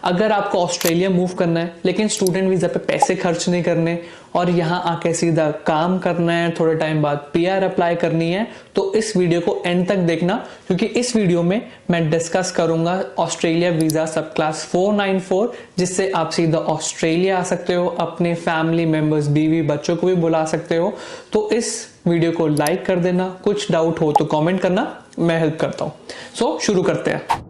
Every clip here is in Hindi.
अगर आपको ऑस्ट्रेलिया मूव करना है लेकिन स्टूडेंट वीजा पे पैसे खर्च नहीं करने और यहाँ आके सीधा काम करना है, थोड़े टाइम बाद पीआर अप्लाई करनी है, तो इस वीडियो को एंड तक देखना, क्योंकि इस वीडियो में मैं डिस्कस करूंगा ऑस्ट्रेलिया वीजा सब क्लास 494, जिससे आप सीधा ऑस्ट्रेलिया आ सकते हो, अपने फैमिली मेंबर्स, बीवी बच्चों को भी बुला सकते हो। तो इस वीडियो को लाइक कर देना, कुछ डाउट हो तो कॉमेंट करना, मैं हेल्प करता हूँ। सो शुरू करते हैं।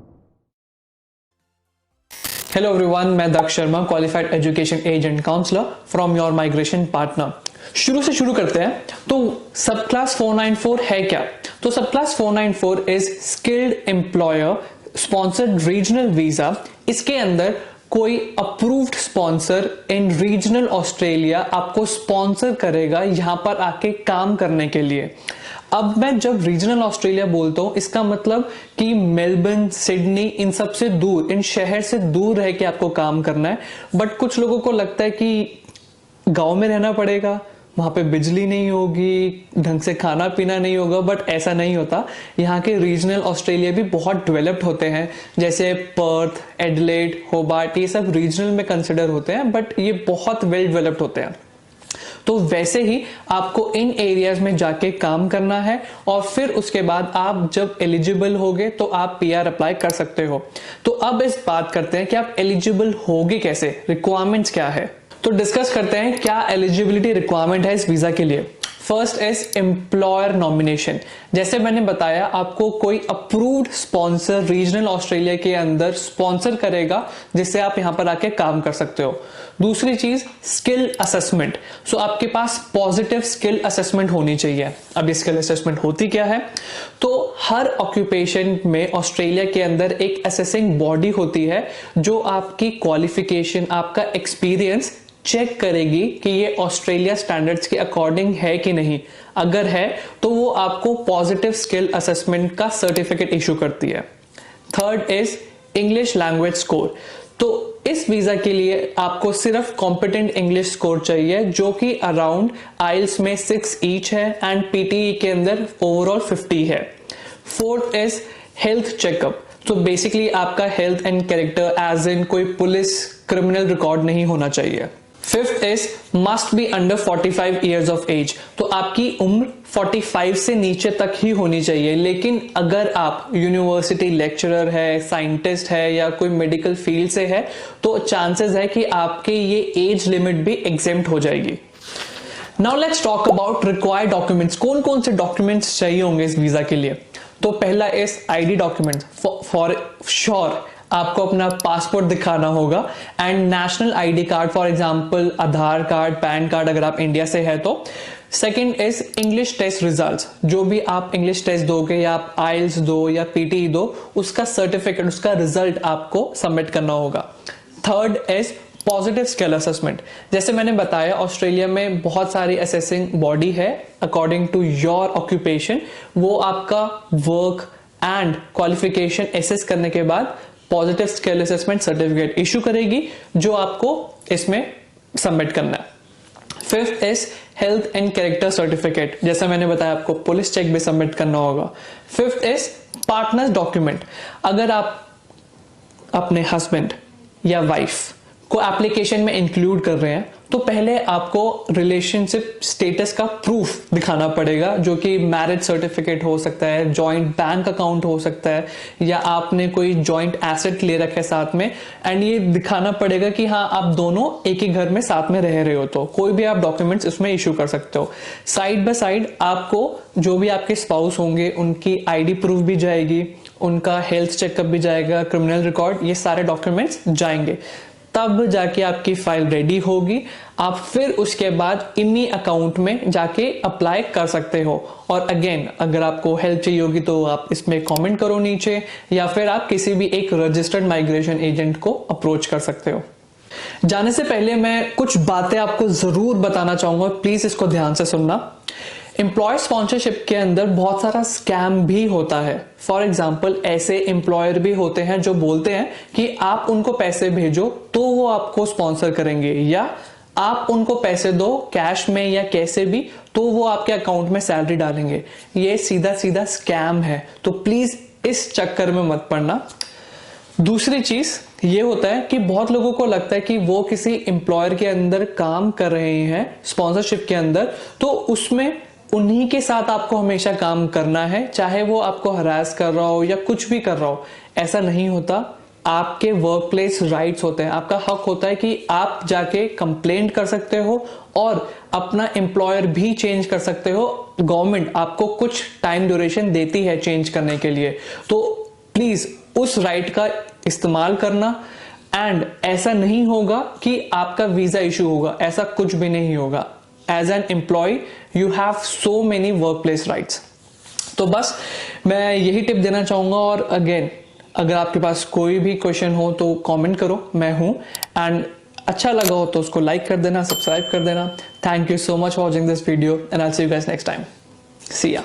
हेलो एवरीवन, मैं Daksh Sharma, qualified education agent counsellor from your migration partner. शुरू से शुरू करते हैं। तो सब क्लास 494 है क्या? तो सब class 494 is skilled employer sponsored regional visa. इसके अंदर कोई अप्रूव्ड स्पॉन्सर इन रीजनल ऑस्ट्रेलिया आपको स्पॉन्सर करेगा यहां पर आके काम करने के लिए। अब मैं जब रीजनल ऑस्ट्रेलिया बोलता हूं, इसका मतलब कि मेलबर्न, सिडनी, इन सब से दूर, इन शहर से दूर रह के आपको काम करना है। बट कुछ लोगों को लगता है कि गांव में रहना पड़ेगा, वहां पे बिजली नहीं होगी, ढंग से खाना पीना नहीं होगा। बट ऐसा नहीं होता। यहाँ के रीजनल ऑस्ट्रेलिया भी बहुत डेवलप्ड होते हैं, जैसे पर्थ, एडिलेड, होबार्ट, ये सब रीजनल में कंसिडर होते हैं, बट ये बहुत वेल डेवलप्ड होते हैं। तो वैसे ही आपको इन एरियाज में जाके काम करना है और फिर उसके बाद आप जब एलिजिबल होगे तो आप पीआर अप्लाई कर सकते हो। तो अब इस बात करते हैं कि आप एलिजिबल होगे कैसे, रिक्वायरमेंट्स क्या है। तो डिस्कस करते हैं क्या एलिजिबिलिटी रिक्वायरमेंट है इस वीजा के लिए। First is employer nomination. जैसे मैंने बताया, आपको कोई अप्रूव्ड स्पॉन्सर रीजनल ऑस्ट्रेलिया के अंदर स्पॉन्सर करेगा जिससे आप यहां पर आके काम कर सकते हो। दूसरी चीज स्किल असेसमेंट। सो आपके पास पॉजिटिव स्किल असेसमेंट होनी चाहिए। अब स्किल असेसमेंट होती क्या है? तो हर ऑक्यूपेशन में ऑस्ट्रेलिया के अंदर एक असेसिंग बॉडी होती है जो आपकी क्वालिफिकेशन, आपका एक्सपीरियंस चेक करेगी कि ये ऑस्ट्रेलिया स्टैंडर्ड्स के अकॉर्डिंग है कि नहीं। अगर है तो वो आपको पॉजिटिव स्किल असेसमेंट का सर्टिफिकेट इशू करती है। Third is English language score. तो इस वीजा के लिए आपको सिर्फ कॉम्पिटेंट इंग्लिश स्कोर चाहिए, जो कि अराउंड आइल्स में 6 ईच है एंड पीटीई के अंदर ओवरऑल 50 है। Fourth is health checkup. तो बेसिकली आपका health and character as in कोई पुलिस क्रिमिनल रिकॉर्ड नहीं होना चाहिए। Fifth is must be under 45 years of age. तो आपकी उम्र 45 से नीचे तक ही होनी चाहिए। लेकिन अगर आप यूनिवर्सिटी लेक्चरर है, साइंटिस्ट है या कोई मेडिकल फील्ड से है, तो चांसेस है कि आपके ये एज लिमिट भी एग्जेम्प्ट हो जाएगी। Now let's talk about required documents. कौन कौन से डॉक्यूमेंट्स चाहिए होंगे इस वीजा के लिए? तो पहला is ID document. For sure आपको अपना पासपोर्ट दिखाना होगा and national ID card, for example Aadhaar card, PAN card अगर आप इंडिया से है तो। Second is English test results. जो भी आप इंग्लिश टेस्ट दोगे या आप आइल्स दो या पीटीई दो, उसका सर्टिफिकेट, उसका रिजल्ट आपको सबमिट करना होगा। Third is positive skill assessment. जैसे मैंने बताया, ऑस्ट्रेलिया में बहुत सारी असेसिंग बॉडी है अकॉर्डिंग टू योर ऑक्यूपेशन। वो आपका वर्क एंड क्वालिफिकेशन एसेस करने के बाद positive skill assessment certificate issue करेगी, जो आपको इसमें सबमिट करना है। Fifth is health and character certificate. जैसा मैंने बताया, आपको पुलिस चेक भी सबमिट करना होगा। Fifth is partners document. अगर आप अपने हस्बैंड या वाइफ को एप्लीकेशन में इंक्लूड कर रहे हैं, तो पहले आपको रिलेशनशिप स्टेटस का प्रूफ दिखाना पड़ेगा, जो कि मैरिज सर्टिफिकेट हो सकता है, जॉइंट बैंक अकाउंट हो सकता है, या आपने कोई जॉइंट एसेट ले रखा है साथ में, एंड ये दिखाना पड़ेगा कि हाँ आप दोनों एक ही घर में साथ में रह रहे हो। तो कोई भी आप डॉक्यूमेंट्स इसमें इशू कर सकते हो। साइड बाय साइड आपको जो भी आपके स्पाउस होंगे उनकी आईडी प्रूफ भी जाएगी, उनका हेल्थ चेकअप भी जाएगा, क्रिमिनल रिकॉर्ड, ये सारे डॉक्यूमेंट्स जाएंगे। तब जाके आपकी फाइल रेडी होगी। आप फिर उसके बाद इन्हीं अकाउंट में जाके अप्लाई कर सकते हो। और अगेन, अगर आपको हेल्प चाहिए होगी तो आप इसमें कमेंट करो नीचे, या फिर आप किसी भी एक रजिस्टर्ड माइग्रेशन एजेंट को अप्रोच कर सकते हो। जाने से पहले मैं कुछ बातें आपको जरूर बताना चाहूंगा, प्लीज इसको ध्यान से सुनना। एम्प्लॉयर स्पॉन्सरशिप के अंदर बहुत सारा स्कैम भी होता है। फॉर एग्जाम्पल, ऐसे एम्प्लॉयर भी होते हैं जो बोलते हैं कि आप उनको पैसे भेजो तो वो आपको स्पॉन्सर करेंगे, या आप उनको पैसे दो कैश में या कैसे भी तो वो आपके अकाउंट में सैलरी डालेंगे। ये सीधा सीधा स्कैम है, तो प्लीज इस चक्कर में मत पड़ना। दूसरी चीज ये होता है कि बहुत लोगों को लगता है कि वो किसी एम्प्लॉयर के अंदर काम कर रहे हैं स्पॉन्सरशिप के अंदर, तो उसमें उन्हीं के साथ आपको हमेशा काम करना है, चाहे वो आपको हरास कर रहा हो या कुछ भी कर रहा हो। ऐसा नहीं होता। आपके वर्क प्लेस राइट्स होते हैं, आपका हक होता है कि आप जाके कंप्लेंट कर सकते हो और अपना एम्प्लॉयर भी चेंज कर सकते हो। गवर्नमेंट आपको कुछ टाइम ड्यूरेशन देती है चेंज करने के लिए, तो प्लीज उस राइट का इस्तेमाल करना। एंड ऐसा नहीं होगा कि आपका वीजा इशू होगा, ऐसा कुछ भी नहीं होगा। As an employee have so many workplace rights. तो बस मैं यही टिप देना चाहूंगा। और अगेन, अगर आपके पास कोई भी क्वेश्चन हो तो कमेंट करो, मैं हूं। एंड अच्छा लगा हो तो उसको लाइक कर देना, सब्सक्राइब कर देना। Thank you so much for watching this video and I will see you guys next time. See या।